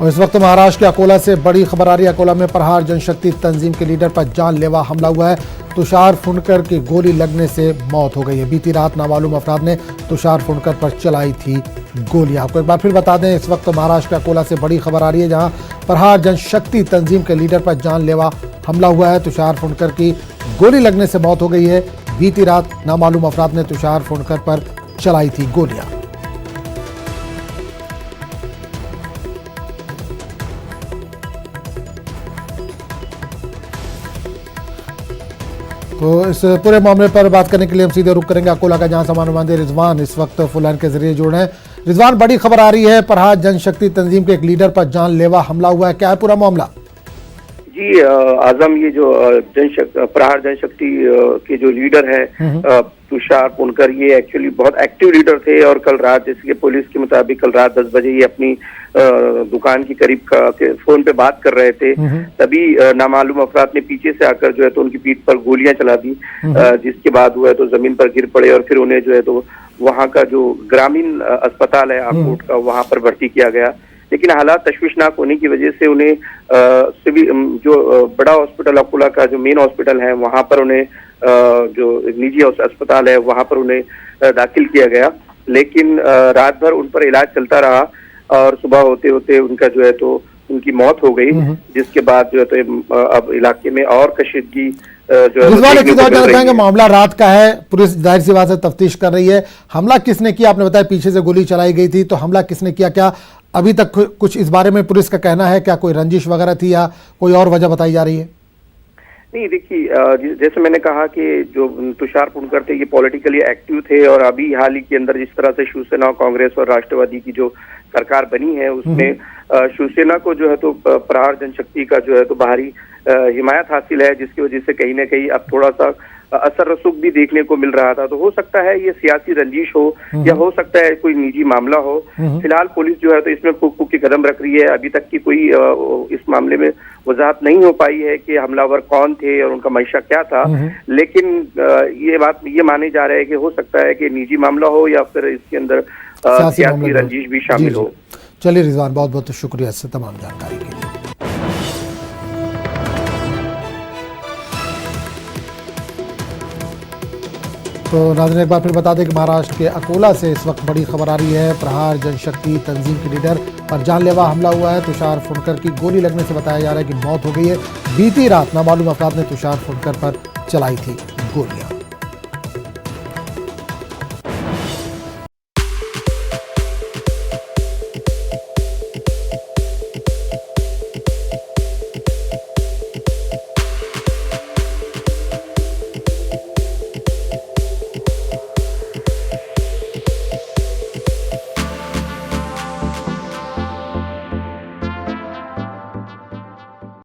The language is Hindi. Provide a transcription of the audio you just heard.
और इस वक्त महाराष्ट्र के अकोला से बड़ी खबर आ रही है। अकोला में प्रहार जनशक्ति तंजीम के लीडर पर जानलेवा हमला हुआ है। तुषार फुंडकर की गोली लगने से मौत हो गई है। बीती रात नामालूम अफराद ने तुषार फुंडकर पर चलाई थी गोलियां। आपको एक बार फिर बता दें, इस वक्त महाराष्ट्र के अकोला से बड़ी खबर आ रही है, जहां प्रहार जनशक्ति तंजीम के लीडर पर जानलेवा हमला हुआ है। तुषार फुंडकर की गोली लगने से मौत हो गई है। बीती रात नामालूम अफराद ने तुषार फुंडकर पर चलाई थी गोलियां। तो इस पूरे मामले पर बात करने के लिए हम सीधे रुक करेंगे अकोला का, जहां हमारे नुमाइंदे रिजवान इस वक्त फुलान के जरिए जुड़ रहे हैं। रिजवान, बड़ी खबर आ रही है, प्रहार जनशक्ति तंजीम के एक लीडर पर जानलेवा हमला हुआ है, क्या है पूरा मामला? जी आजम, ये जो प्रहार जनशक्ति के जो लीडर है तुषार फुंडकर, ये एक्चुअली बहुत एक्टिव लीडर थे और कल रात, जैसे कि पुलिस के मुताबिक कल रात 10 बजे ये अपनी दुकान की करीब फोन पे बात कर रहे थे, तभी नामालूम अफराद ने पीछे से आकर जो है तो उनकी पीठ पर गोलियां चला दी, जिसके बाद हुआ तो जमीन पर गिर पड़े और फिर उन्हें जो है तो वहां का जो ग्रामीण अस्पताल है आकोट का, वहां पर भर्ती किया गया। लेकिन हालात तशवीशनाक होने की वजह से उन्हें सिविल जो बड़ा हॉस्पिटल अकोला का जो मेन हॉस्पिटल है, वहां पर उन्हें जो निजी अस्पताल है वहां पर उन्हें दाखिल किया गया। लेकिन रात भर उन पर इलाज चलता रहा और सुबह होते होते उनका जो है तो उनकी मौत हो गई, जिसके बाद जो है तो अब इलाके में और कशीदगी जो है। मामला रात का है, पुलिस जाहिर सी बात है तफ्तीश कर रही है। हमला किसने किया? आपने बताया पीछे से गोली चलाई गई थी, तो हमला किसने किया? क्या अभी तक कुछ इस बारे में पुलिस का कहना है? क्या कोई रंजिश वगैरह थी या कोई और वजह बताई जा रही है? नहीं, देखिए, जैसे मैंने कहा कि जो तुषार फुंडकर थे ये पॉलिटिकली एक्टिव थे और अभी हाल ही के अंदर जिस तरह से शिवसेना, कांग्रेस और राष्ट्रवादी की जो सरकार बनी है, उसमें शिवसेना को जो है तो प्रहार जनशक्ति का जो है तो बाहरी हिमायत हासिल है, जिसकी वजह से कहीं ना कहीं अब थोड़ा सा असर रसूख भी देखने को मिल रहा था। तो हो सकता है ये सियासी रंजिश हो या हो सकता है कोई निजी मामला हो। फिलहाल पुलिस जो है तो इसमें फूक फूक के कदम रख रही है। अभी तक की कोई इस मामले में वजाहत नहीं हो पाई है कि हमलावर कौन थे और उनका मंशा क्या था, लेकिन ये माने जा रहा है कि हो सकता है कि निजी मामला हो या फिर इसके अंदर सियासी रंजिश भी शामिल हो। चलिए रिजवान, बहुत बहुत शुक्रिया इससे तमाम जानकारी के लिए। तो नाज़रीन, एक बार फिर बता दें कि महाराष्ट्र के अकोला से इस वक्त बड़ी खबर आ रही है। प्रहार जनशक्ति तंजीम के लीडर पर जानलेवा हमला हुआ है। तुषार फुंडकर की गोली लगने से बताया जा रहा है कि मौत हो गई है। बीती रात नामालूम अफराद ने तुषार फुंडकर पर चलाई थी गोलियां।